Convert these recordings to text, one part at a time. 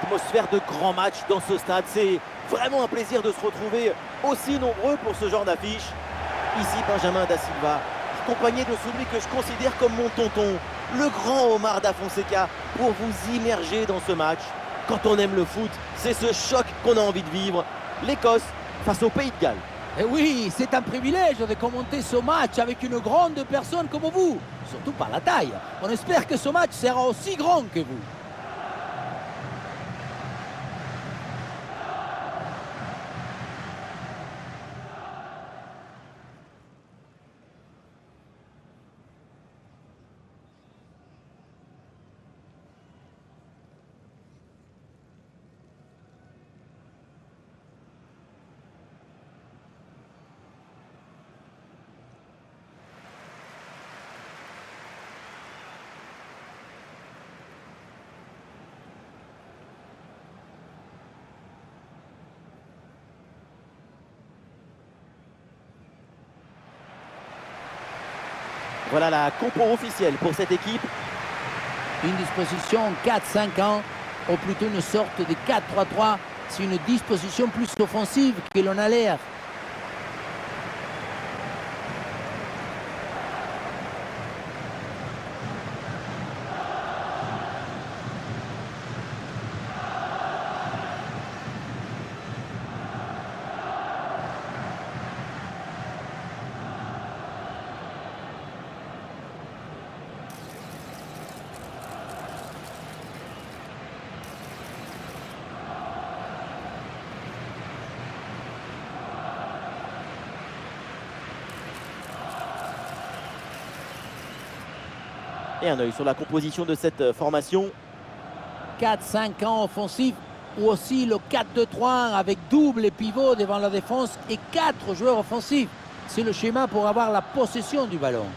Atmosphère de grand match dans ce stade. C'est vraiment un plaisir de se retrouver aussi nombreux pour ce genre d'affiche. Ici, Benjamin Da Silva, accompagné de celui que je considère comme mon tonton, le grand Omar Da Fonseca, pour vous immerger dans ce match. Quand on aime le foot, c'est ce choc qu'on a envie de vivre. L'Écosse face au Pays de Galles. Et oui, c'est un privilège de commenter ce match avec une grande personne comme vous, surtout par la taille. On espère que ce match sera aussi grand que vous. Voilà la compo officielle pour cette équipe. Une disposition 4-5-1, ou plutôt une sorte de 4-3-3. C'est une disposition plus offensive que l'on a l'air. Et un œil sur la composition de cette formation. 4-5-1 offensif ou aussi le 4-2-3 avec double pivot devant la défense et 4 joueurs offensifs. C'est le schéma pour avoir la possession du ballon.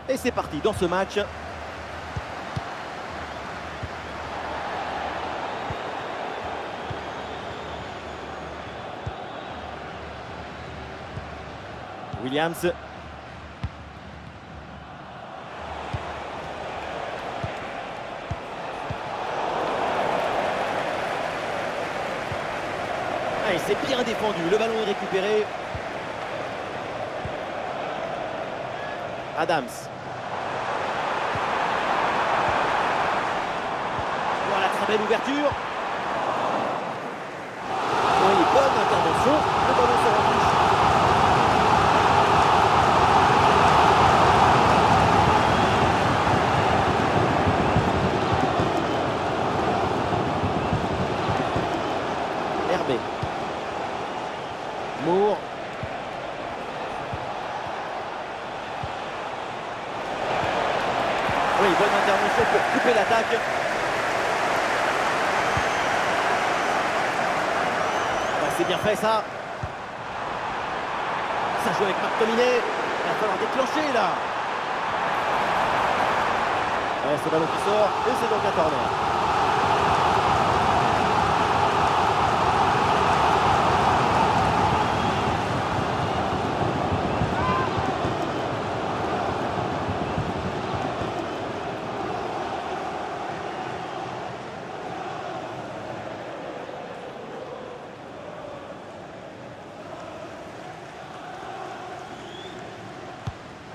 Et c'est parti dans ce match. Williams. Ah, il s'est bien défendu. Le ballon est récupéré. Adams. Voilà, très belle ouverture. Oui, bonne intervention. Le ballon sort en touche. Herbé. Moore. Oui, bonne intervention pour couper l'attaque. C'est bien fait ça. Ça joue avec McTominay. Il va falloir déclencher là. Ouais, c'est le ballon qui sort et c'est donc un corner.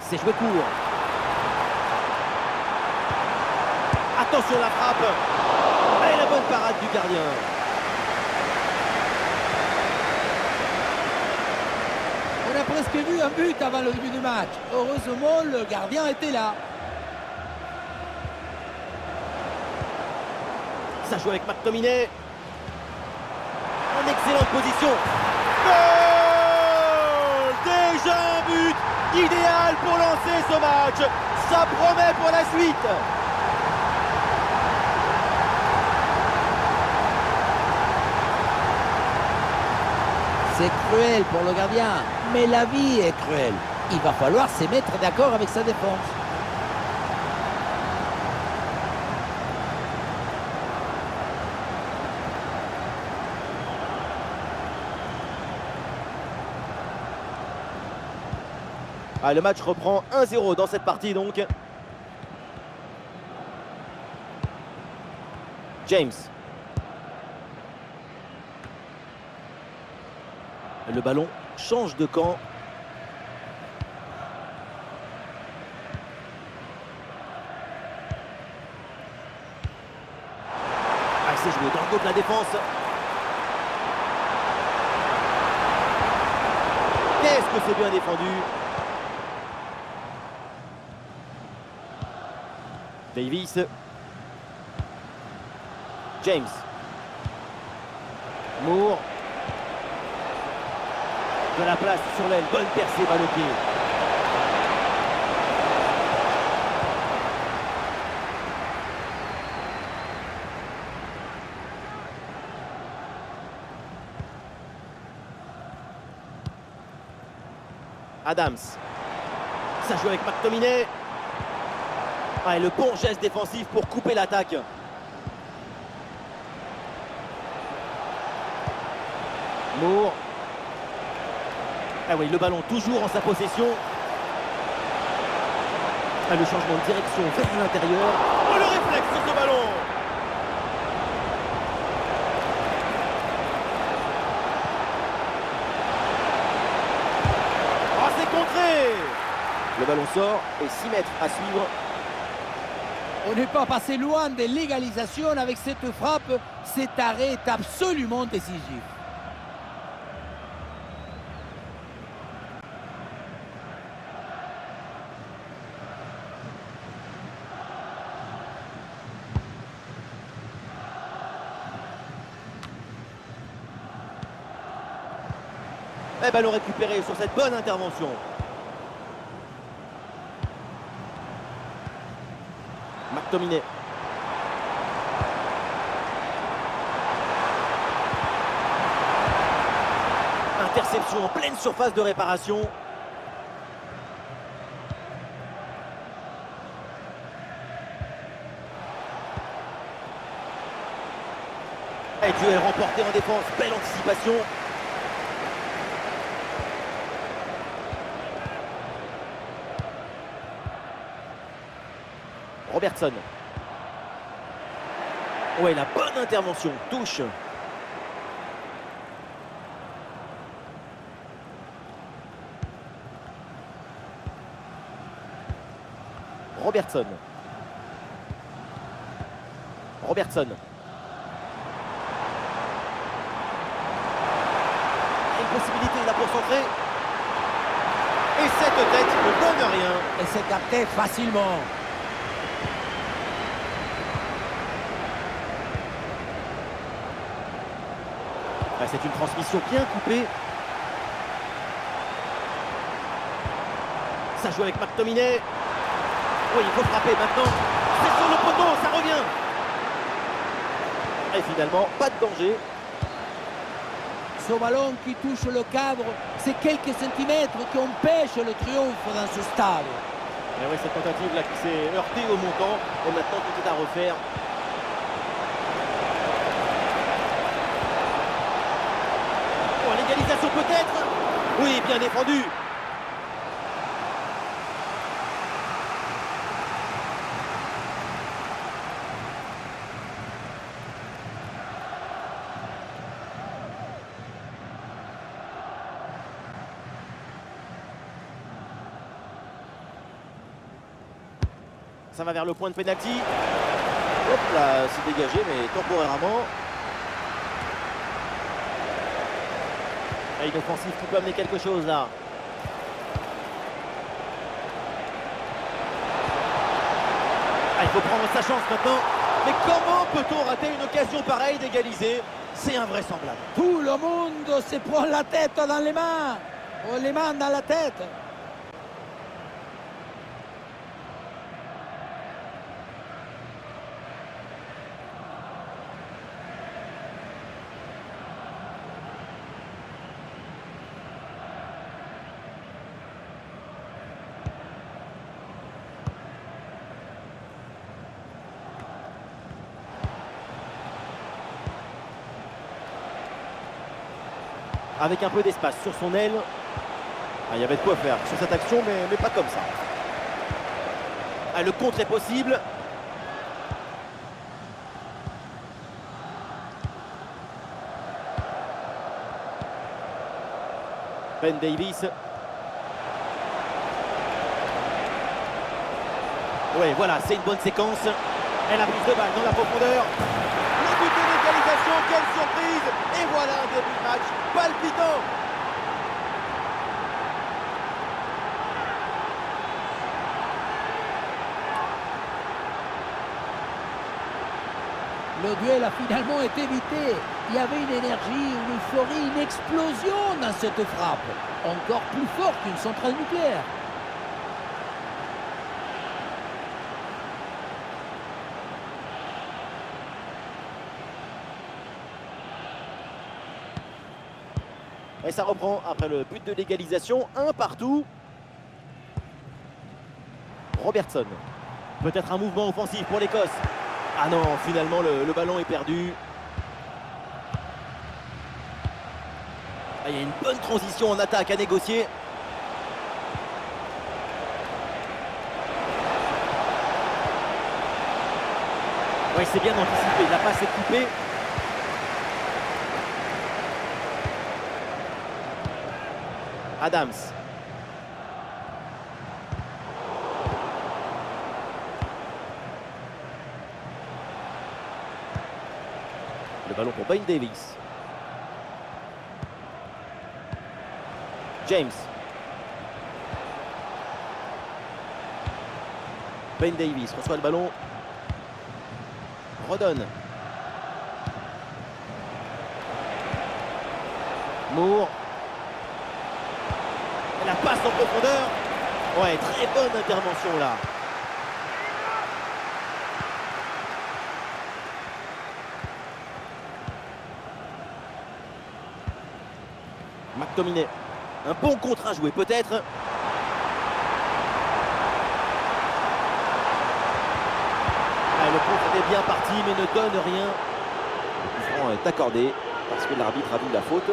C'est joué court. Attention la frappe. Et la bonne parade du gardien. On a presque vu un but avant le début du match. Heureusement, le gardien était là. Ça joue avec McTominay. En excellente position. Goal! Déjà un but idéal pour lancer ce match. Ça promet pour la suite. C'est cruel pour le gardien, mais la vie est cruelle. Il va falloir se mettre d'accord avec sa défense. Ah, le match reprend 1-0 dans cette partie donc. James. Le ballon change de camp. Ah, c'est joué dans le dos de la défense. Qu'est-ce que c'est bien défendu. Davis. James. Moore. De la place sur l'aile, bonne percée, balle au pied. Adams. Ça joue avec McTominay. Ah, et le bon geste défensif pour couper l'attaque. Moore. Ah oui, le ballon toujours en sa possession. Ah, le changement de direction vers l'intérieur. Oh, le réflexe sur ce ballon. Oh, c'est contré. Le ballon sort et 6 mètres à suivre. On n'est pas passé loin de l'égalisation avec cette frappe. Cet arrêt est absolument décisif. Et ballon récupéré sur cette bonne intervention. McTominay. Interception en pleine surface de réparation. Et duel remporté en défense, belle anticipation. Robertson. Ouais, la bonne intervention, touche. Robertson. Robertson. Une possibilité là pour centrer. Et cette tête ne donne rien. Et c'est capté facilement. C'est une transmission bien coupée. Ça joue avec McTominay. Oui, il faut frapper maintenant. C'est sur le poteau, ça revient. Et finalement, pas de danger. Ce ballon qui touche le cadre, c'est quelques centimètres qui empêchent le triomphe dans ce stade. Et oui, cette tentative là qui s'est heurtée au montant. Et maintenant, tout est à refaire. L'égalisation peut-être. Oui, bien défendu. Ça va vers le point de pénalty. Hop là, c'est dégagé, mais temporairement. Et une offensive qui peut amener quelque chose là. Ah, il faut prendre sa chance maintenant. Mais comment peut-on rater une occasion pareille d'égaliser? C'est invraisemblable. Tout le monde se prend la tête dans les mains. Oh, les mains dans la tête. Avec un peu d'espace sur son aile. Ah, il y avait de quoi faire sur cette action, mais pas comme ça. Ah, le contre est possible. Ben Davies. Ouais, voilà, c'est une bonne séquence. Et la prise de balle dans la profondeur. Le but de l'égalisation, quelle surprise! Et voilà un début de match palpitant. Le duel a finalement été évité. Il y avait une énergie, une euphorie, une explosion dans cette frappe. Encore plus forte qu'une centrale nucléaire. Et ça reprend après le but de l'égalisation. Un partout. Robertson. Peut-être un mouvement offensif pour l'Écosse. Ah non, finalement le ballon est perdu. Ah, il y a une bonne transition en attaque à négocier. Oui, c'est bien anticipé. La passe est coupée. Adams. Le ballon pour Ben Davies. James. Ben Davies reçoit le ballon. Redonne. Moore. Et la passe en profondeur. Ouais, très bonne intervention là. McTominay. Un bon contre à jouer peut-être. Ah, le contre était bien parti mais ne donne rien. Le coup franc est accordé parce que l'arbitre a vu la faute.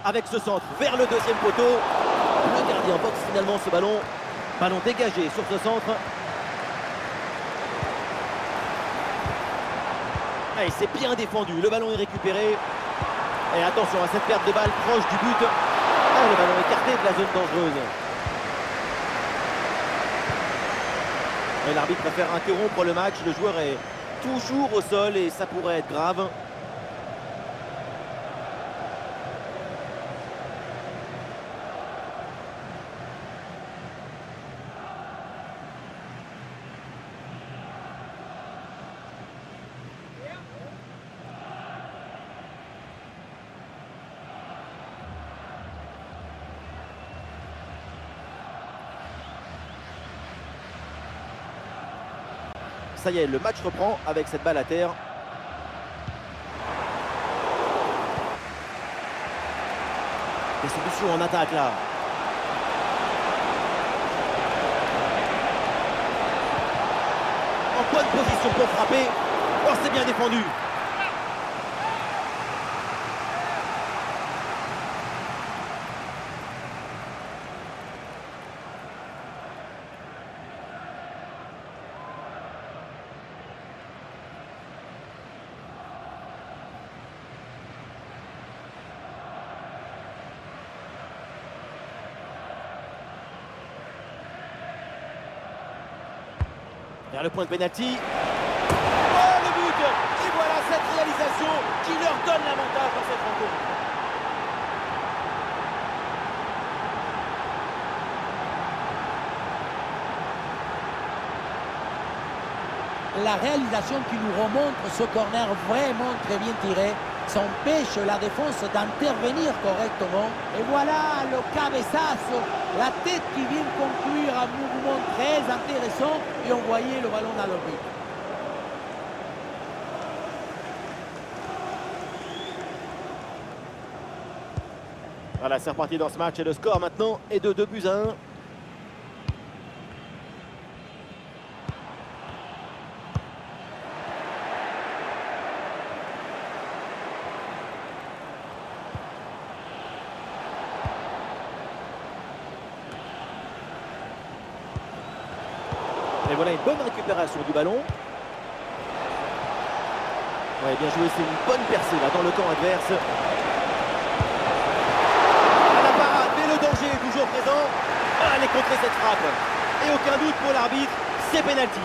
Avec ce centre vers le deuxième poteau. Le gardien boxe finalement ce ballon. Ballon dégagé sur ce centre. Et c'est bien défendu. Le ballon est récupéré. Et attention à cette perte de balle proche du but. Ah, le ballon écarté de la zone dangereuse. Et l'arbitre préfère interrompre le match. Le joueur est toujours au sol et ça pourrait être grave. Ça y est, le match reprend avec cette balle à terre. Des solutions en attaque là. En bonne position pour frapper. Oh, c'est bien défendu. Vers le point de pénalty. Oh, le but! Et voilà cette réalisation qui leur donne l'avantage dans cette rencontre. la réalisation qui nous remontre ce corner vraiment très bien tiré. Ça empêche la défense d'intervenir correctement. Et voilà le cabezazo, la tête qui vient conclure un mouvement très intéressant et envoyer le ballon dans le but. Voilà, c'est reparti dans ce match et le score maintenant est de 2-1. Et voilà une bonne récupération du ballon. Ouais, bien joué, c'est une bonne percée là dans le camp adverse. À la parade, mais le danger est toujours présent. Allez contrer cette frappe. Et aucun doute pour l'arbitre, c'est pénalty.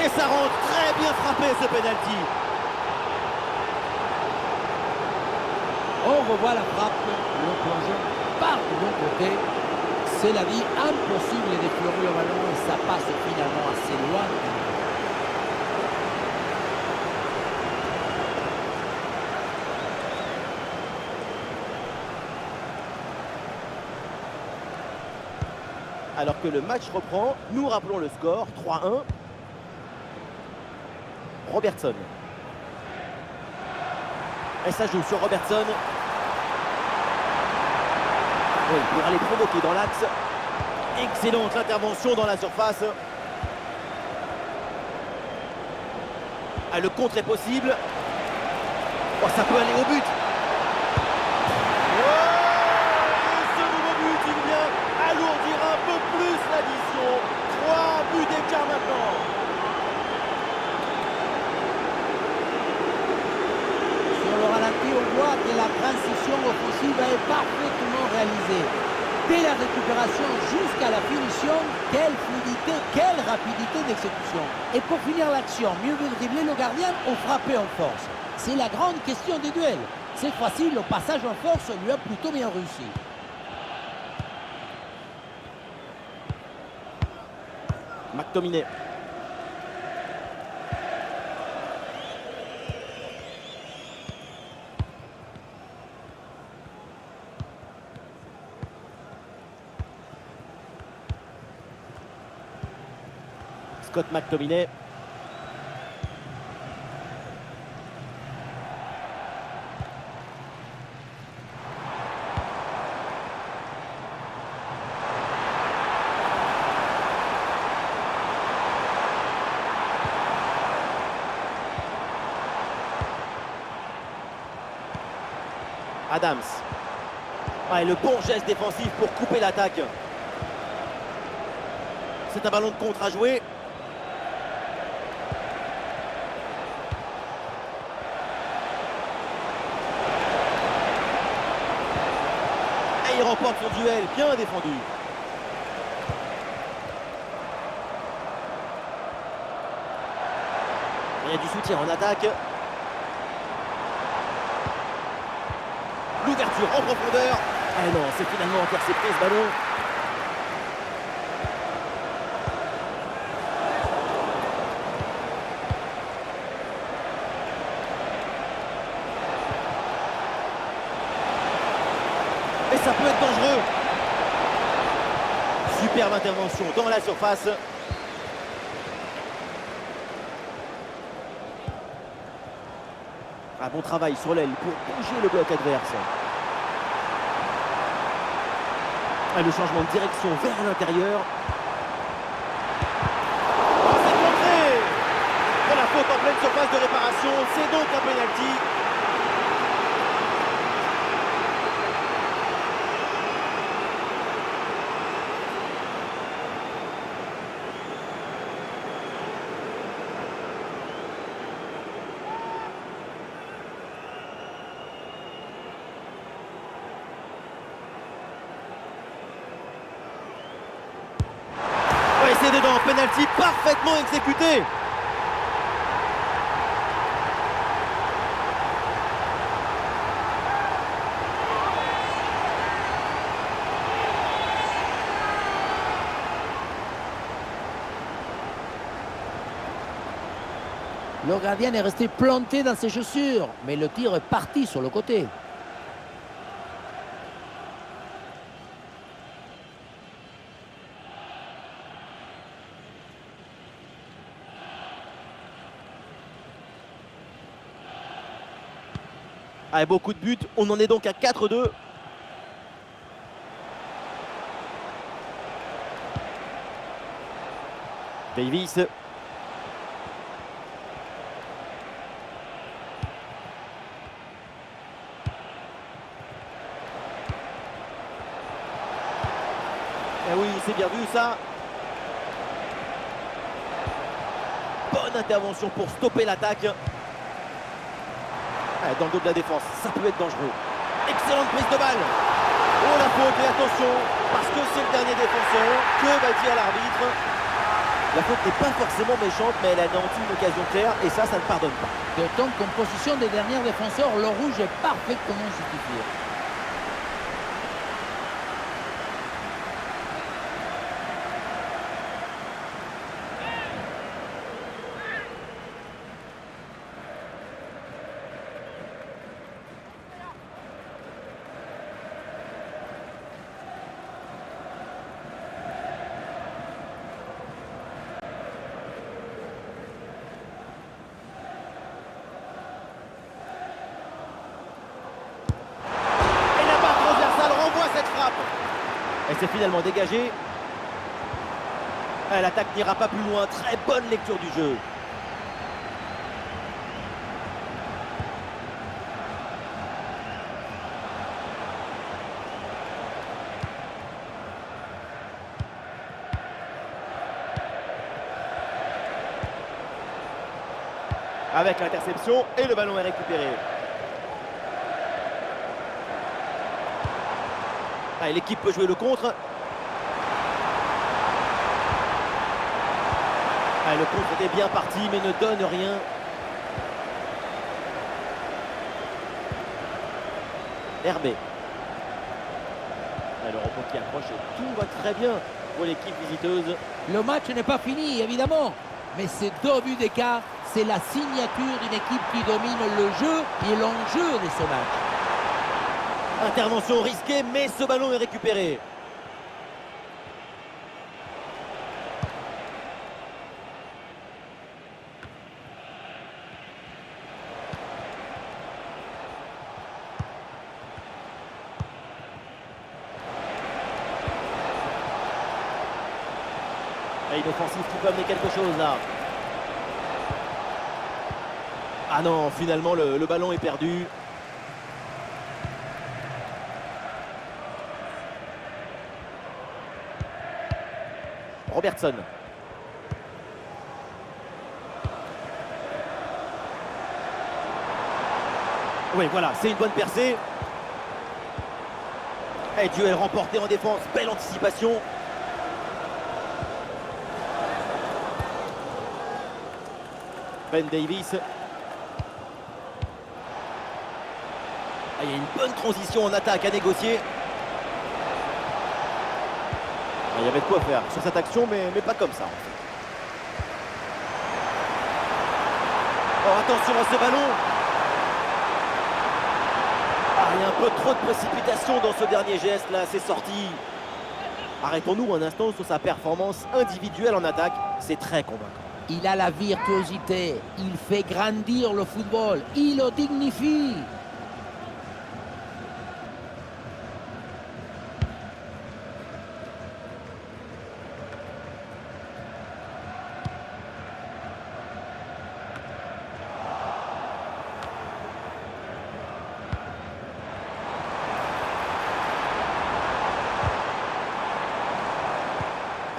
Et ça rentre, très bien frappé ce penalty. On revoit la frappe, le plongeon part de l'autre côté. C'est la vie, impossible d'effleurer le ballon et ça passe finalement assez loin. Alors que le match reprend, nous rappelons le score, 3-1. Robertson. Et ça joue sur Robertson. Oui, pour aller provoquer dans l'axe. Excellente intervention dans la surface. Ah, le contre est possible. Oh, ça peut aller au but. Oh, et ce nouveau but, il vient alourdir un peu plus l'addition. 3 buts d'écart maintenant. Sur le ralenti, on voit que la transition offensive est parfaitement réalisée. Dès la récupération jusqu'à la finition, quelle fluidité, quelle rapidité d'exécution. Et pour finir l'action, mieux vaut dribbler le gardien ou frapper en force. C'est la grande question des duels. Cette fois-ci, le passage en force lui a plutôt bien réussi. McTominay. Scott McTominay. Adams. Ah, et le bon geste défensif pour couper l'attaque. C'est un ballon de contre à jouer. Et il remporte son duel, bien défendu. Il y a du soutien en attaque. L'ouverture en profondeur. Ah non, c'est finalement intercepté ce ballon. Et ça peut être dangereux. Superbe intervention dans la surface. Un bon travail sur l'aile pour bouger le bloc adverse. Ah, le changement de direction vers l'intérieur. Oh, c'est contré. Oh, la faute en pleine surface de réparation. C'est donc un pénalty. attends, penalty parfaitement exécuté. Le gardien est resté planté dans ses chaussures, mais le tir est parti sur le côté. Avec beaucoup de buts, on en est donc à 4-2. Davis. Eh oui, c'est bien vu ça. Bonne intervention pour stopper l'attaque. Dans le dos de la défense, ça peut être dangereux. Excellente prise de balle. Oh la faute, et attention, parce que c'est le dernier défenseur. Que va dire l'arbitre? La faute n'est pas forcément méchante, mais elle a anéanti une occasion claire, et ça ne pardonne pas. D'autant qu'en position des derniers défenseurs, le rouge est parfaitement justifié. Elle s'est finalement dégagée. L'attaque n'ira pas plus loin. Très bonne lecture du jeu. Avec l'interception et le ballon est récupéré. L'équipe peut jouer le contre. Le contre était bien parti mais ne donne rien. Herbé. Le repos qui approche et tout va très bien pour l'équipe visiteuse. Le match n'est pas fini évidemment, mais ces 2 buts d'écart, c'est la signature d'une équipe qui domine le jeu et l'enjeu de ce match. Intervention risquée, mais ce ballon est récupéré. Et une offensive qui peut amener quelque chose là. Ah non, finalement le ballon est perdu. Robertson. Oui, voilà, c'est une bonne percée. Et duel remporté en défense, belle anticipation. Ben Davis. Il y a une bonne transition en attaque à négocier. Il y avait de quoi faire sur cette action, mais pas comme ça. En fait. Oh, attention à ce ballon. Il y a un peu trop de précipitation dans ce dernier geste, là, c'est sorti. Arrêtons-nous un instant sur sa performance individuelle en attaque. C'est très convaincant. Il a la virtuosité, il fait grandir le football, il le dignifie.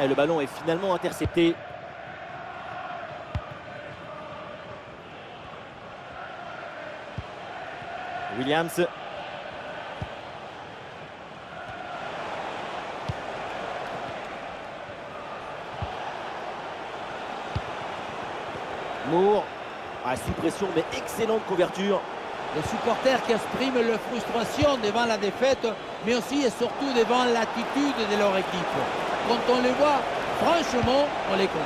Et le ballon est finalement intercepté. Williams. Ah, sous pression, mais excellente couverture. Les supporters qui expriment leur frustration devant la défaite, mais aussi et surtout devant l'attitude de leur équipe. Quand on les voit, franchement, on les comprend.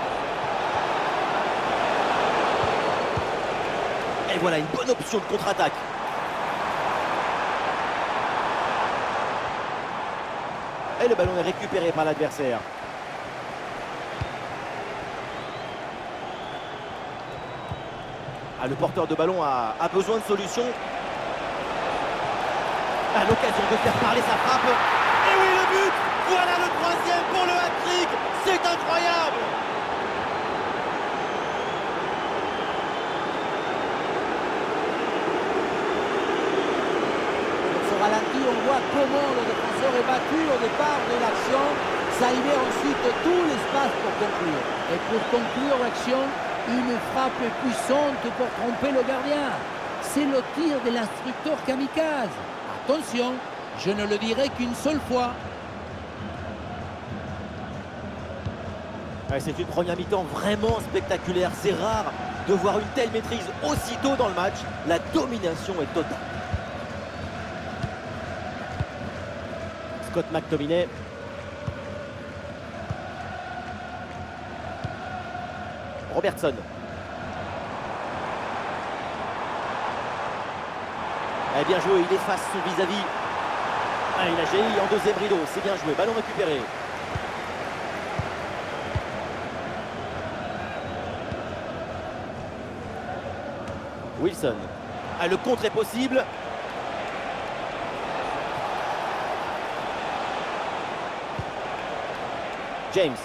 Et voilà une bonne option de contre-attaque. Et le ballon est récupéré par l'adversaire. Ah, le porteur de ballon a besoin de solutions. À l'occasion de faire parler sa frappe. Et oui, le but! Voilà le troisième pour le hat-trick! C'est incroyable! Dans ce ralenti, on voit comment le défenseur est battu au départ de l'action. Ça libère ensuite tout l'espace pour conclure. Et pour conclure l'action, une frappe puissante pour tromper le gardien. C'est le tir de l'instructeur kamikaze. Attention, je ne le dirai qu'une seule fois. Ouais, c'est une première mi-temps vraiment spectaculaire. C'est rare de voir une telle maîtrise aussitôt dans le match. La domination est totale. Scott McTominay. Robertson. Eh bien joué, il efface son vis-à-vis. Ah, il a jailli en deuxième rideau, c'est bien joué, ballon récupéré. Wilson. Ah, le contre est possible. James.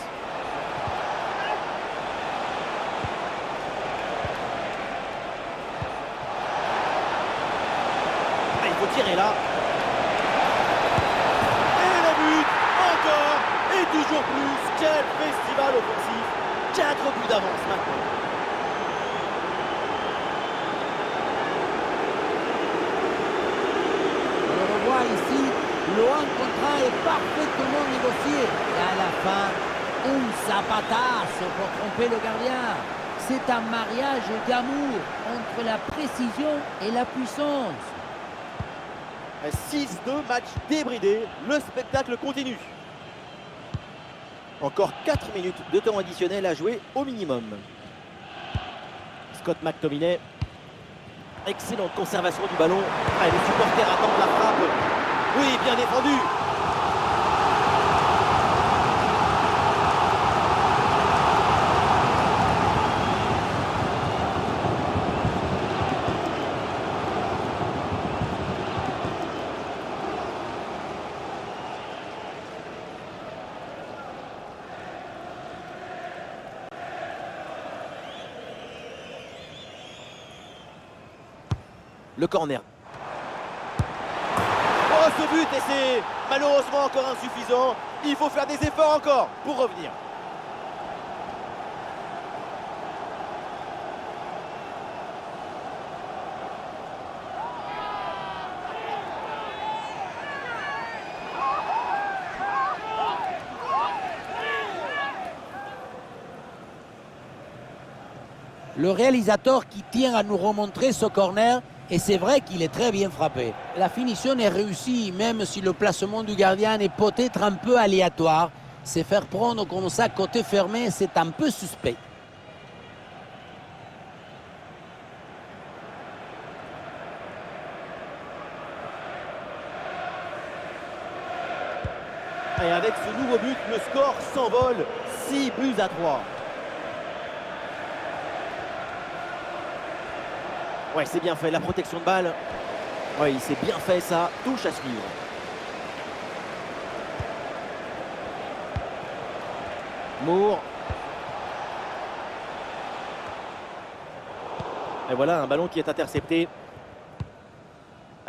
Tirer là. Et le but, encore, et toujours plus. Quel festival offensif. 4 buts d'avance maintenant. On le revoit ici, le 1 contre 1 est parfaitement négocié. Et à la fin, un zapatazo pour tromper le gardien. C'est un mariage d'amour entre la précision et la puissance. 6-2, match débridé, le spectacle continue. Encore 4 minutes de temps additionnel à jouer au minimum. Scott McTominay. Excellente conservation du ballon. Ah, les supporters attendent la frappe. Oui, bien défendu. Le corner. Oh, ce but, et c'est malheureusement encore insuffisant. Il faut faire des efforts encore pour revenir. Le réalisateur qui tient à nous remontrer ce corner, et c'est vrai qu'il est très bien frappé. La finition est réussie, même si le placement du gardien est peut-être un peu aléatoire. Se faire prendre comme ça côté fermé, c'est un peu suspect. Et avec ce nouveau but, le score s'envole. 6 buts à 3. Ouais, c'est bien fait, la protection de balle. Ouais, il s'est bien fait ça, touche à suivre. Moore. Et voilà un ballon qui est intercepté.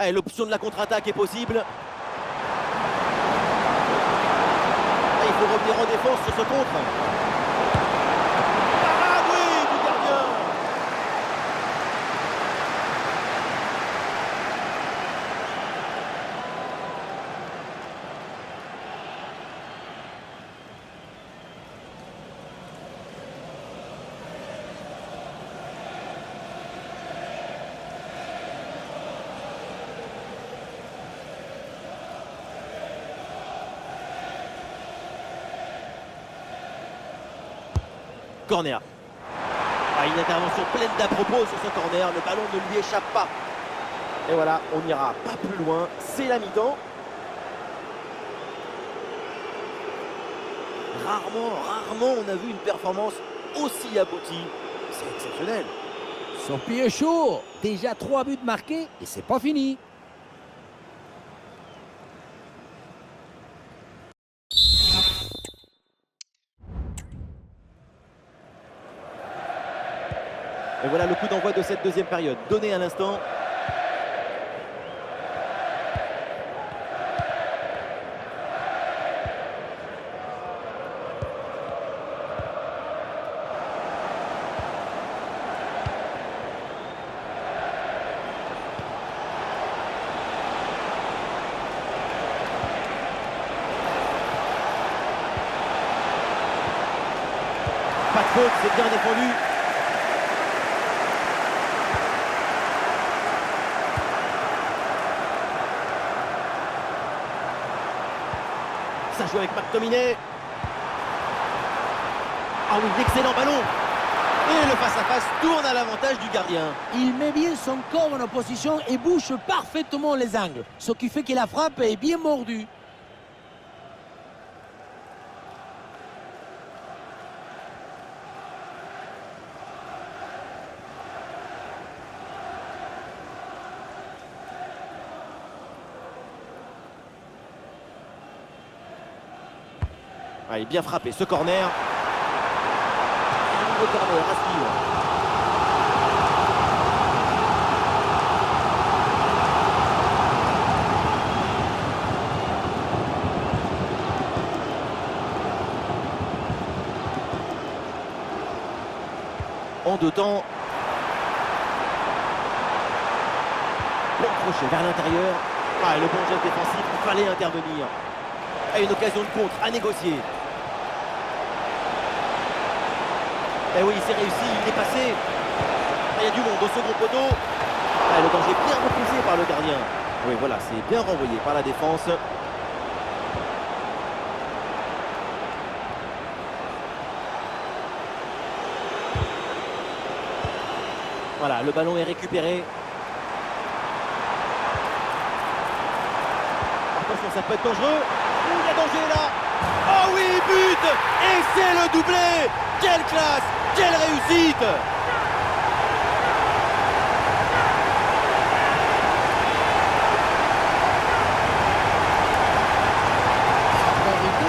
Et l'option de la contre-attaque est possible. Et il faut revenir en défense sur ce contre. Ah oui, du gardien. Corner. Ah, une intervention pleine d'à-propos sur ce corner. Le ballon ne lui échappe pas. Et voilà, on n'ira pas plus loin. C'est la mi-temps. Rarement on a vu une performance aussi aboutie. C'est exceptionnel. Son pied est chaud. Déjà 3 buts marqués et c'est pas fini. Et voilà le coup d'envoi de cette deuxième période. Donné à l'instant. Pas de faute, c'est bien défendu. Ça joue avec McTominay. Ah oui, excellent ballon. Et le face-à-face tourne à l'avantage du gardien. Il met bien son corps en opposition et bouche parfaitement les angles. Ce qui fait que la frappe est bien mordue. Ah, il est bien frappé, ce corner. Un nouveau corner à suivre. En deux temps. Bon crochet vers l'intérieur. Ah, et le bon geste défensif, il fallait intervenir. Et une occasion de contre à négocier. Et oui, c'est réussi, il est passé. Il y a du monde au second poteau. Ah, le danger bien repoussé par le gardien. Oui, voilà, c'est bien renvoyé par la défense. Voilà, le ballon est récupéré. Attention, ça peut être dangereux. Il y a danger là. Oh oui, but. Et c'est le doublé. Quelle classe, quelle réussite.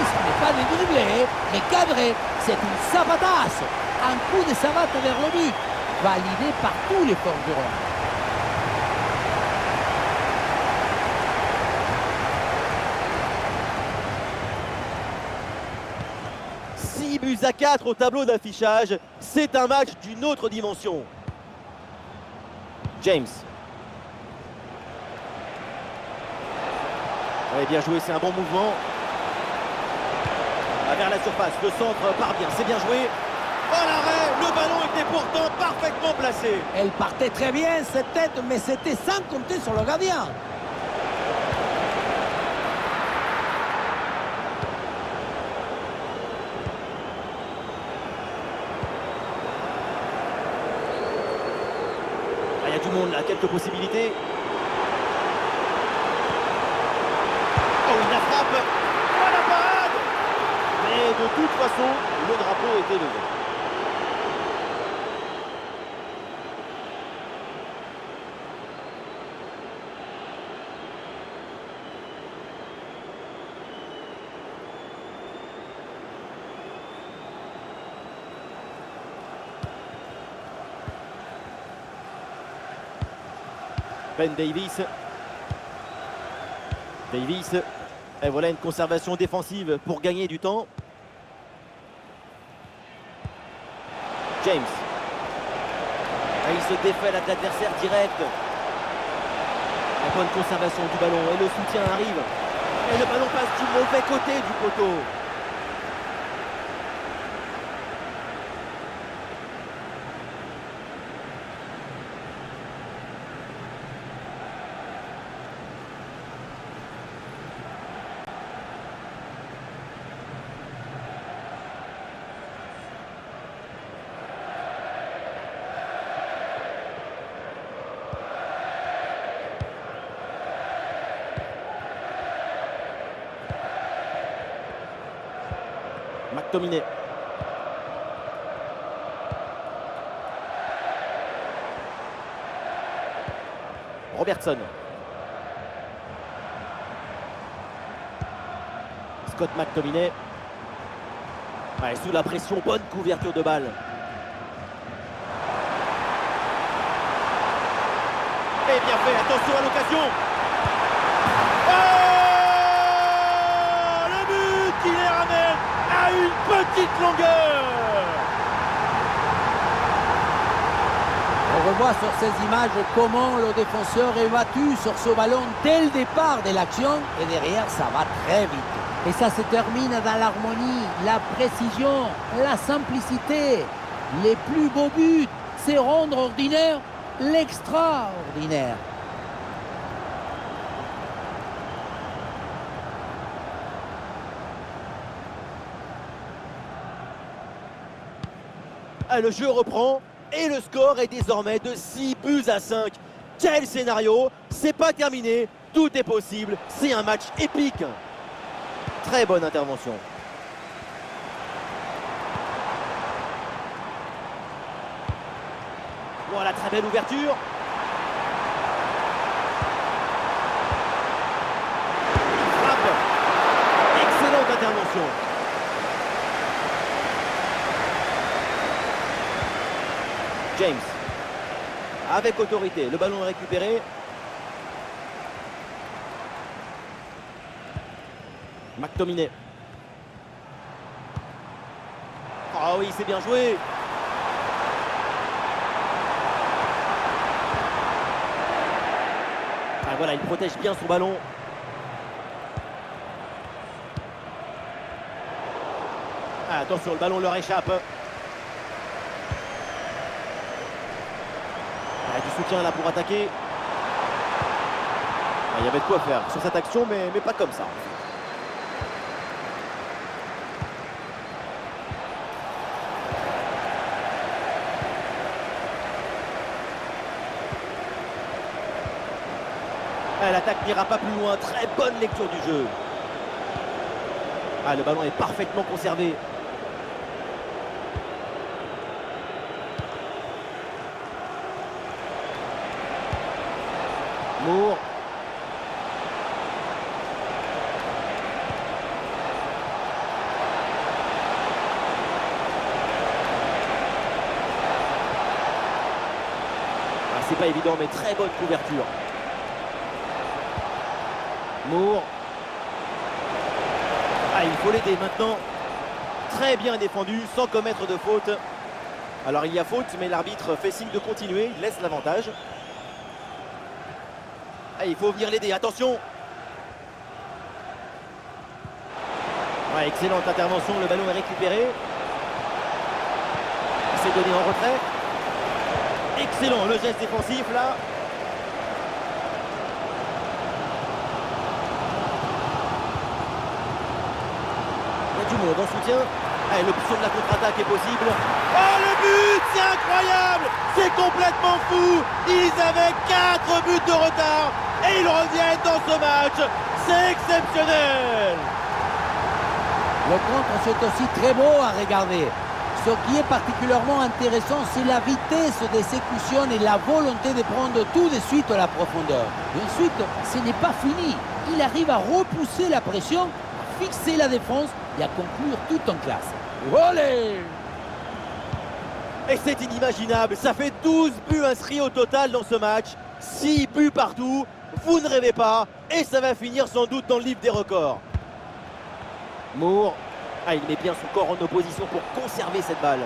Ce n'est pas des dribblés, mais cadré. C'est une savatasse. Un coup de savate vers le but. Validé par tous les forgerons. 6-4 au tableau d'affichage. C'est un match d'une autre dimension. James. Ouais, bien joué, c'est un bon mouvement. Ah, vers la surface, le centre part bien, c'est bien joué. Oh l'arrêt, le ballon était pourtant parfaitement placé. Elle partait très bien cette tête, mais c'était sans compter sur le gardien. Ah, il y a du monde là, quelques possibilités. Oh, la frappe. Oh, la parade. Mais de toute façon, le drapeau était levé. Ben Davies. Davies. Et voilà une conservation défensive pour gagner du temps. James. Et il se défait de l'adversaire direct. La bonne conservation du ballon et le soutien arrive. Et le ballon passe du mauvais côté du poteau. McTominay. Robertson. Scott McTominay. Ouais, sous la pression, bonne couverture de balle. Et bien fait, attention à l'occasion. Oh, le but qui les ramène à une petite longueur. On revoit sur ces images comment le défenseur est battu sur ce ballon dès le départ de l'action et derrière ça va très vite. Et ça se termine dans l'harmonie, la précision, la simplicité. Les plus beaux buts, c'est rendre ordinaire l'extraordinaire. Ah, le jeu reprend et le score est désormais de 6-5. Quel scénario! C'est pas terminé, tout est possible, c'est un match épique. Très bonne intervention. Voilà, très belle ouverture. Il frappe. Excellente intervention. James. Avec autorité, le ballon est récupéré. McTominay. Ah oui, c'est bien joué. Ah voilà, il protège bien son ballon. Ah, attention, le ballon leur échappe. Ah, du soutien là pour attaquer. Ah, il y avait de quoi faire sur cette action, mais pas comme ça. L'attaque n'ira pas plus loin. Très bonne lecture du jeu. Ah, le ballon est parfaitement conservé. Moore. Ah, c'est pas évident, mais très bonne couverture. Moore. Ah, il faut l'aider maintenant. Très bien défendu, sans commettre de faute. Alors il y a faute, mais l'arbitre fait signe de continuer. Il laisse l'avantage. Ah, il faut venir l'aider, attention. Ouais, excellente intervention, le ballon est récupéré. Il s'est donné en retrait. Excellent, le geste défensif là. Du monde en soutien. Allez, l'option de la contre-attaque est possible. Oh, le but, c'est incroyable, c'est complètement fou. Ils avaient 4 buts de retard et ils reviennent dans ce match. C'est exceptionnel. Le contre, c'est aussi très beau à regarder. Ce qui est particulièrement intéressant, c'est la vitesse d'exécution et la volonté de prendre tout de suite la profondeur. Et ensuite, ce n'est pas fini. Il arrive à repousser la pression, à fixer la défense et à conclure tout en classe. Olé! Et c'est inimaginable, ça fait 12 buts inscrits au total dans ce match. 6 buts partout, vous ne rêvez pas. Et ça va finir sans doute dans le livre des records. Moore, ah, il met bien son corps en opposition pour conserver cette balle.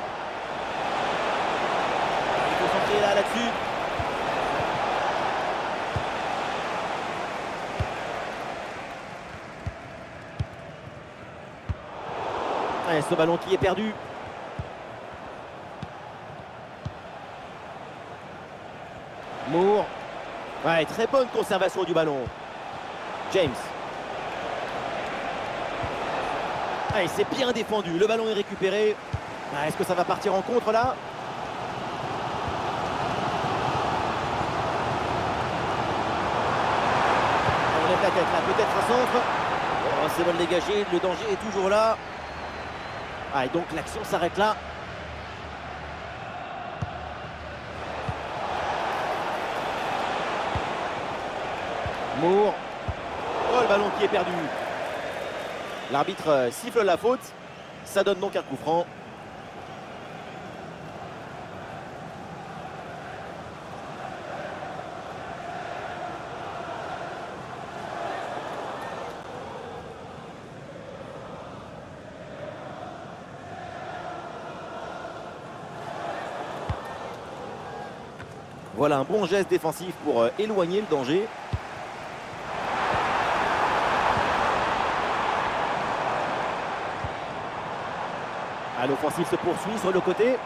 Il est concentré là-dessus. Ouais, ce ballon qui est perdu. Moore. Ouais, très bonne conservation du ballon. James. Ouais, c'est bien défendu. Le ballon est récupéré. Ouais, est-ce que ça va partir en contre là? On lève la tête là. Peut-être un centre. Oh, c'est bon dégagé. Le danger est toujours là. Ah, et donc l'action s'arrête là. Moore. Oh, le ballon qui est perdu. L'arbitre siffle la faute. Ça donne donc un coup franc. Voilà un bon geste défensif pour éloigner le danger. Ah, l'offensive se poursuit sur le côté.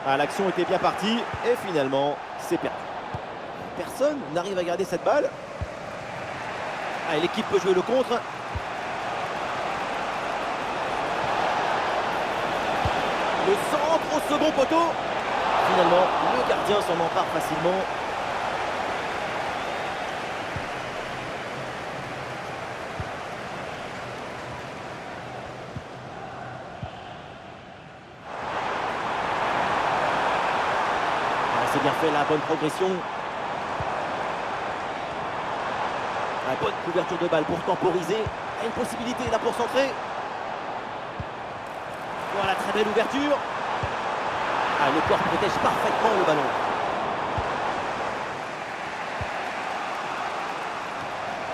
Ah, l'action était bien partie et finalement c'est perdu. Personne n'arrive à garder cette balle. Ah, l'équipe peut jouer le contre. Le centre au second poteau. Finalement, le gardien s'en empare facilement. C'est bien fait, la bonne progression. La bonne couverture de balle pour temporiser. Il y a une possibilité là pour centrer. Voilà, très belle ouverture. Ah, le corps protège parfaitement le ballon.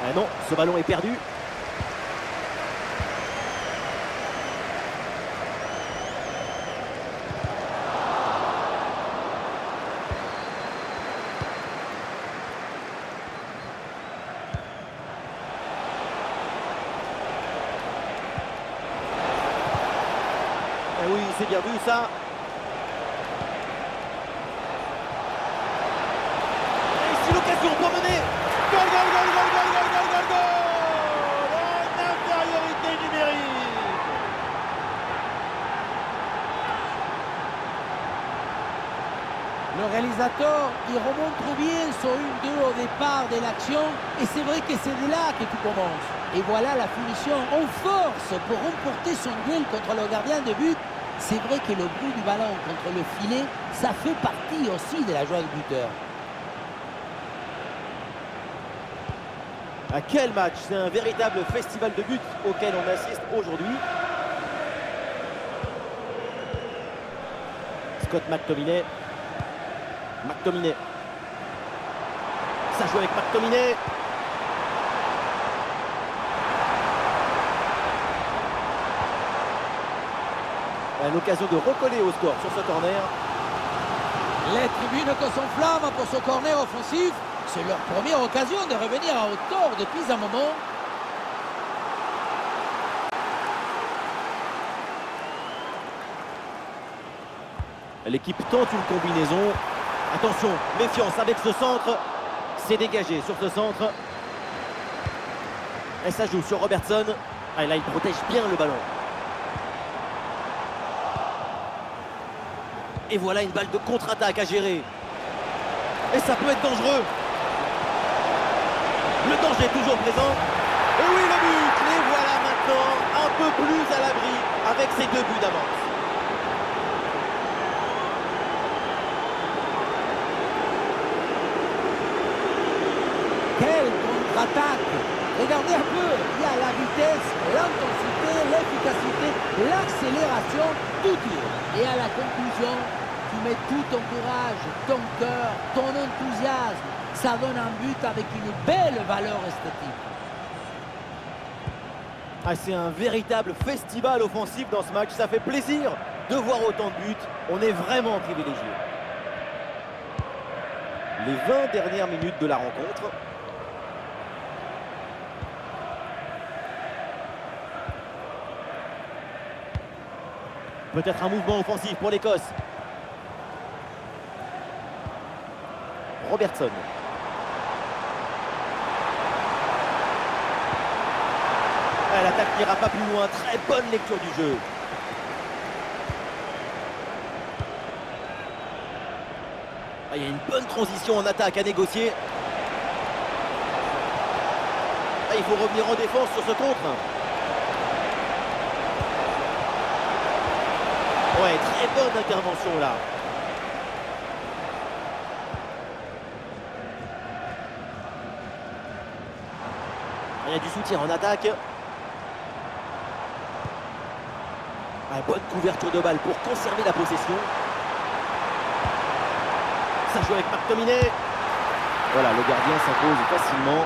Ah non, ce ballon est perdu. Ah oui, c'est bien vu ça. L'occasion pour mener. Goal, goal, goal, goal, goal, goal, goal, goal, goal. En infériorité numérique. Le réalisateur, il remonte bien son 1-2 au départ de l'action. Et c'est vrai que c'est de là que tout commence. Et voilà la finition en force pour remporter son duel contre le gardien de but. C'est vrai que le bruit du ballon contre le filet, ça fait partie aussi de la joie du buteur. À quel match! C'est un véritable festival de buts auquel on assiste aujourd'hui. Scott McTominay. McTominay. Ça joue avec McTominay. L'occasion de recoller au score sur ce corner. Les tribunes que s'enflamment pour ce corner offensif. C'est leur première occasion de revenir à hauteur depuis un moment. L'équipe tente une combinaison. Attention, méfiance avec ce centre. C'est dégagé sur ce centre. Et ça joue sur Robertson. Ah, là, il protège bien le ballon. Et voilà une balle de contre-attaque à gérer. Et ça peut être dangereux. Le danger est toujours présent. Et oui, le but. Les voilà maintenant un peu plus à l'abri avec ces 2 buts d'avance. Quelle contre-attaque! Regardez un peu, il y a la vitesse, l'intensité, l'efficacité, l'accélération, tout y est. Et à la conclusion, tu mets tout ton courage, ton cœur, ton enthousiasme. Ça donne un but avec une belle valeur esthétique. Ah, c'est un véritable festival offensif dans ce match. Ça fait plaisir de voir autant de buts. On est vraiment privilégié. Les 20 dernières minutes de la rencontre. Peut-être un mouvement offensif pour l'Écosse. Robertson. L'attaque n'ira pas plus loin. Très bonne lecture du jeu. Il y a une bonne transition en attaque à négocier. Il faut revenir en défense sur ce contre. Ouais, très bonne intervention là. Il y a du soutien en attaque. Ah, bonne couverture de balle pour conserver la possession. Ça joue avec McTominay. Voilà, le gardien s'impose facilement.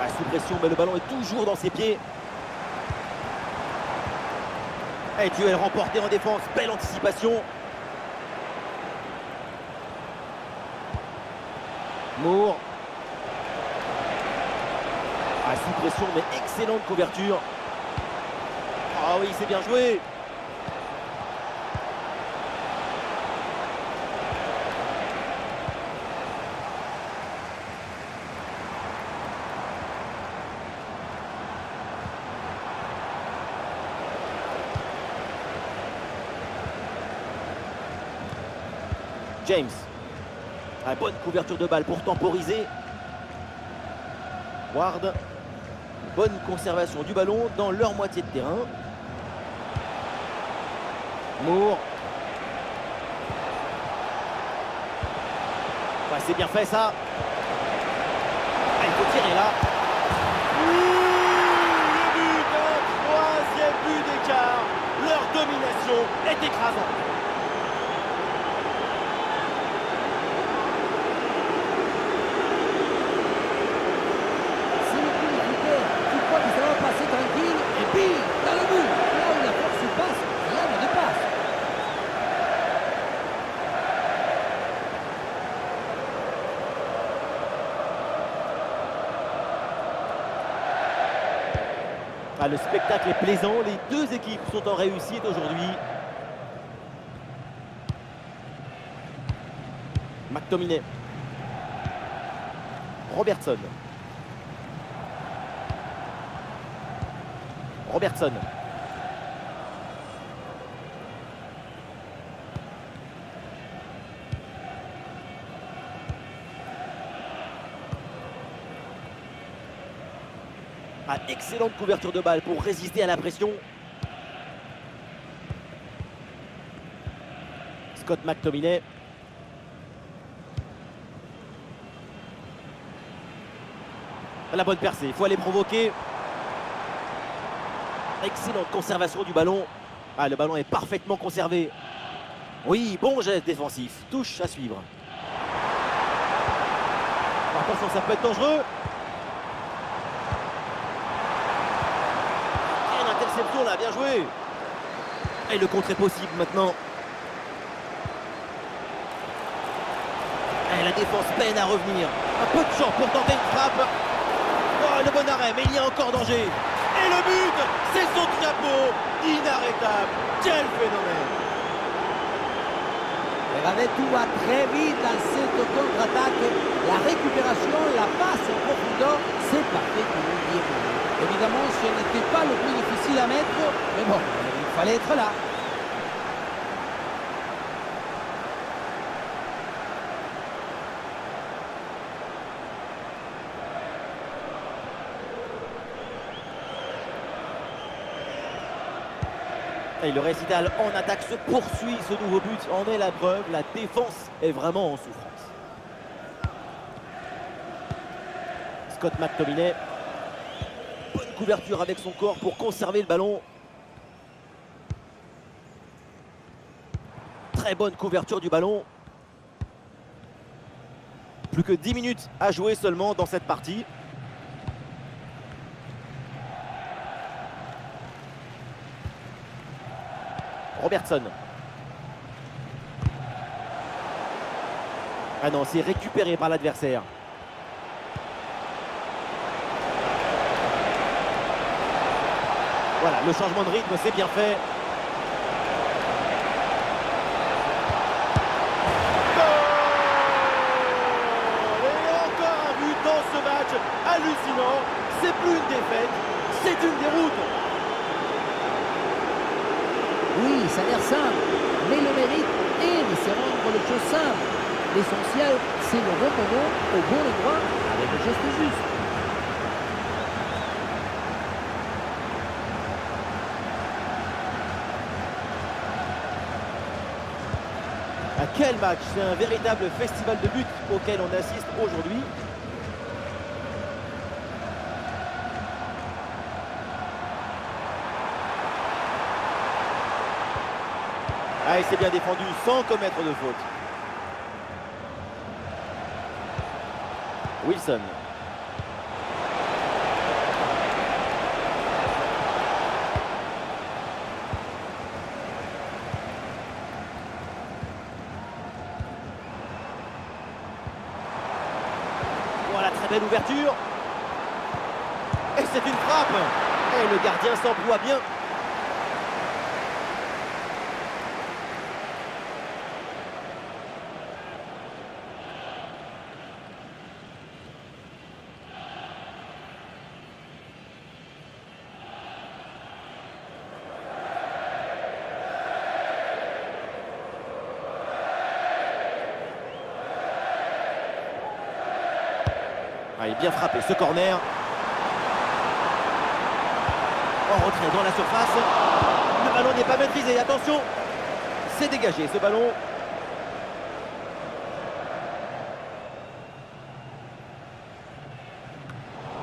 Ah, sous pression, mais le ballon est toujours dans ses pieds. Et duel remporté en défense, belle anticipation. Moore. Ah, sous pression, mais excellente couverture. Ah oui, c'est bien joué. James. Ah, bonne couverture de balle pour temporiser. Ward. Bonne conservation du ballon dans leur moitié de terrain. Moore. Ouais, c'est bien fait ça. Ah, il faut tirer là. Oui, le but, un troisième but d'écart. Leur domination est écrasante. Dans le but, là où la force passe, rien ne dépasse. Ah, le spectacle est plaisant, les deux équipes sont en réussite aujourd'hui. McTominay. Robertson. Robertson. Ah, excellente couverture de balle pour résister à la pression. Scott McTominay. La bonne percée, il faut aller provoquer. Excellente conservation du ballon. Ah, le ballon est parfaitement conservé. Oui, bon geste défensif. Touche à suivre. Attention, ça peut être dangereux. Et l'interception là, bien joué. Et le contre est possible maintenant. Et la défense peine à revenir. Un peu de champ pour tenter une frappe. Oh, le bon arrêt, mais il y a encore danger. Et le but, c'est son chapeau, inarrêtable. Quel phénomène. Regardez, tout va très vite dans cette contre-attaque. La récupération, la passe en profondeur, c'est parfait pour lui. Évidemment, ce n'était pas le plus difficile à mettre, mais bon, il fallait être là. Et le récital en attaque se poursuit, ce nouveau but en est la preuve, la défense est vraiment en souffrance. Scott McTominay, bonne couverture avec son corps pour conserver le ballon. Très bonne couverture du ballon. Plus que 10 minutes à jouer seulement dans cette partie. Robertson. Ah non, c'est récupéré par l'adversaire. Voilà, le changement de rythme, c'est bien fait. Goal! Et encore un but dans ce match hallucinant. C'est plus une défaite, c'est une déroute. Oui, ça a l'air simple, mais le mérite est de se rendre les choses simples. L'essentiel, c'est le bon moment, au bon endroit, avec le geste juste. À quel match! C'est un véritable festival de buts auquel on assiste aujourd'hui. Ah, il s'est bien défendu sans commettre de faute. Wilson. Voilà, très belle ouverture. Et c'est une frappe. Et le gardien s'emploie bien. Ah, il est bien frappé ce corner. En retrait dans la surface. Le ballon n'est pas maîtrisé. Attention. C'est dégagé ce ballon.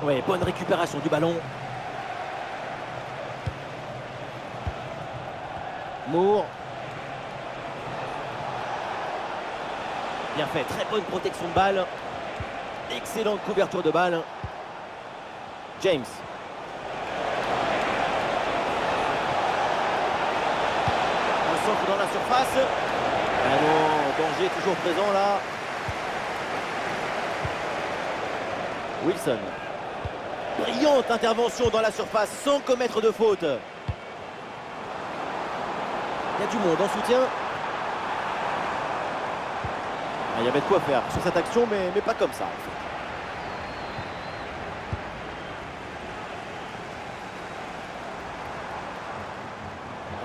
Oui, bonne récupération du ballon. Moore. Bien fait, très bonne protection de balle. Excellente couverture de balle. James. Un centre dans la surface. Ah non, danger toujours présent là. Wilson. Brillante intervention dans la surface sans commettre de faute. Il y a du monde en soutien. Ah, il y avait de quoi faire sur cette action, mais pas comme ça en fait.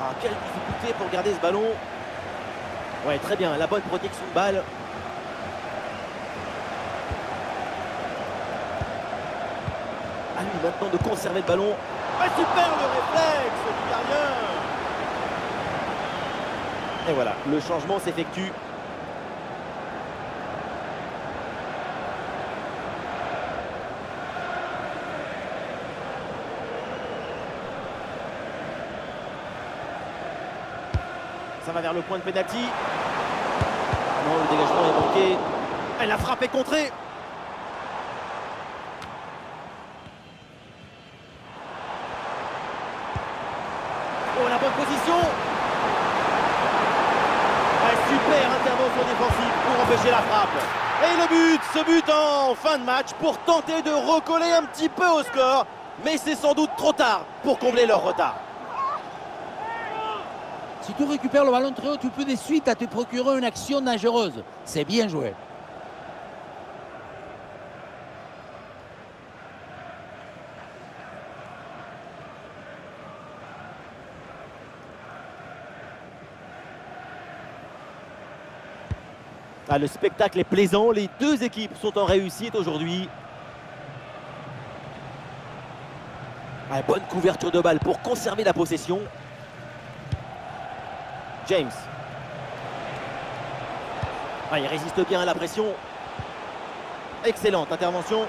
Ah, quelle difficulté pour garder ce ballon. Ouais, très bien, la bonne protection de balle. À lui maintenant de conserver le ballon. Ah, super le réflexe du gardien. Et voilà, le changement s'effectue. Ça va vers le point de pénalty. Non, le dégagement est manqué. Elle a frappé contrée. Oh, la bonne position. Ouais, super intervention défensive pour empêcher la frappe. Et le but, ce but en fin de match pour tenter de recoller un petit peu au score. Mais c'est sans doute trop tard pour combler leur retard. Si tu récupères le ballon très haut, tu peux de suite à te procurer une action dangereuse. C'est bien joué. Ah, le spectacle est plaisant. Les deux équipes sont en réussite aujourd'hui. Ah, bonne couverture de balle pour conserver la possession. James. Ah, il résiste bien à la pression. Excellente intervention.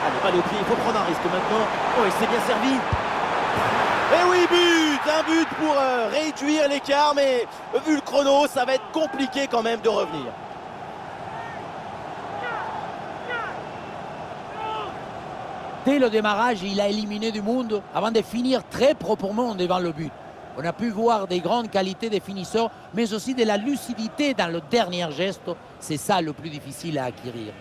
Allez, balle au pied, il faut prendre un risque maintenant. Oh, il s'est bien servi. Et oui, but! Un but pour réduire l'écart, mais vu le chrono, ça va être compliqué quand même de revenir. Dès le démarrage, il a éliminé du monde avant de finir très proprement devant le but. On a pu voir des grandes qualités des finisseurs, mais aussi de la lucidité dans le dernier geste. C'est ça le plus difficile à acquérir.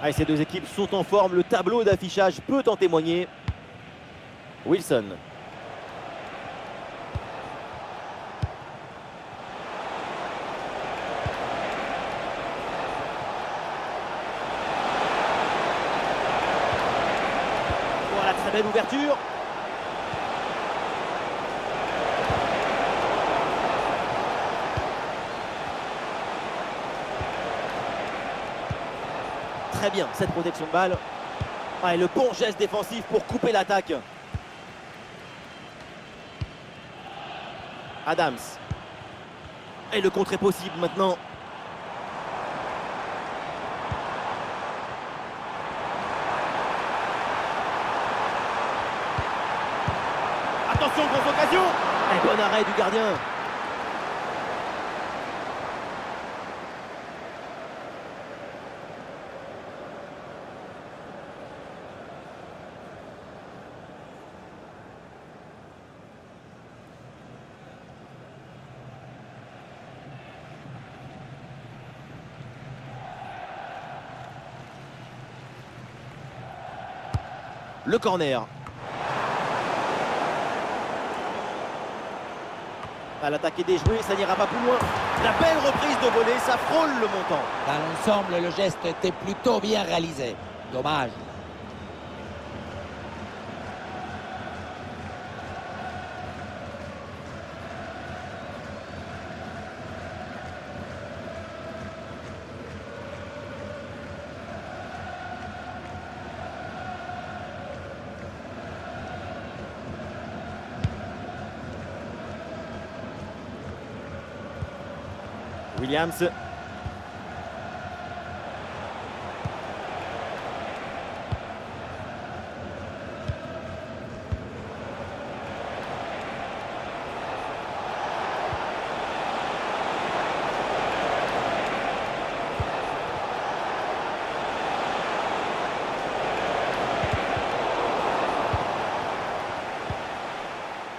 Allez, ces deux équipes sont en forme. Le tableau d'affichage peut en témoigner. Wilson. Voilà, très belle ouverture. très bien cette protection de balle. Ah, et le bon geste défensif pour couper l'attaque. Adams. Et le contre est possible maintenant. Attention, grosse occasion. Et bon arrêt du gardien. Le corner. L'attaque est déjouée, ça n'ira pas plus loin. La belle reprise de volée, ça frôle le montant. Dans l'ensemble, le geste était plutôt bien réalisé. Dommage. Williams.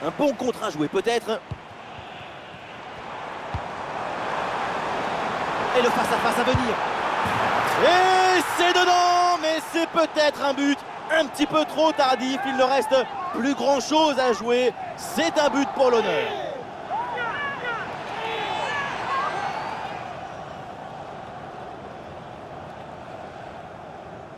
Un bon contre à jouer peut-être. Et le face-à-face à venir. Et c'est dedans, mais c'est peut-être un but un petit peu trop tardif. Il ne reste plus grand-chose à jouer. C'est un but pour l'honneur.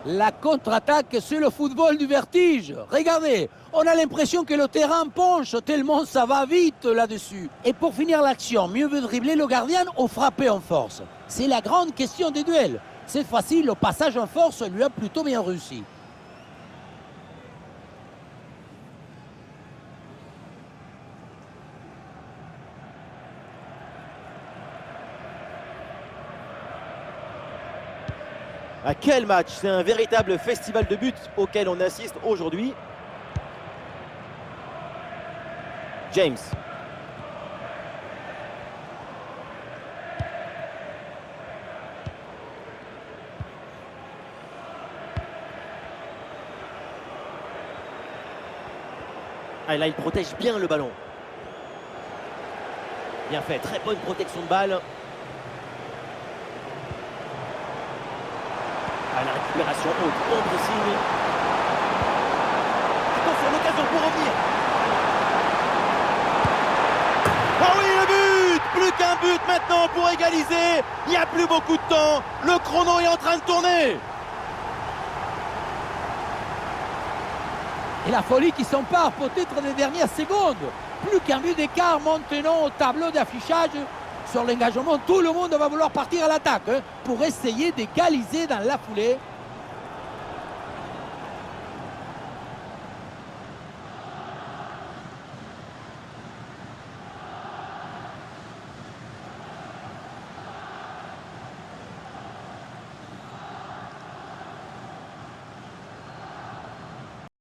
La contre-attaque, c'est le football du vertige. Regardez, on a l'impression que le terrain penche tellement ça va vite là-dessus. Et pour finir l'action, mieux vaut dribbler le gardien ou frapper en force. C'est la grande question des duels. Cette fois-ci, le passage en force lui a plutôt bien réussi. À quel match! C'est un véritable festival de buts auquel on assiste aujourd'hui. James. Ah, là, il protège bien le ballon. Bien fait, très bonne protection de balle. Ah, la récupération haute, bon pressing. Attention, l'occasion pour revenir. Oh oui, le but! Plus qu'un but maintenant pour égaliser. Il n'y a plus beaucoup de temps. Le chrono est en train de tourner. Et la folie qui s'empare peut-être des dernières secondes. Plus qu'un but d'écart maintenant au tableau d'affichage. Sur l'engagement, tout le monde va vouloir partir à l'attaque pour essayer d'égaliser dans la foulée.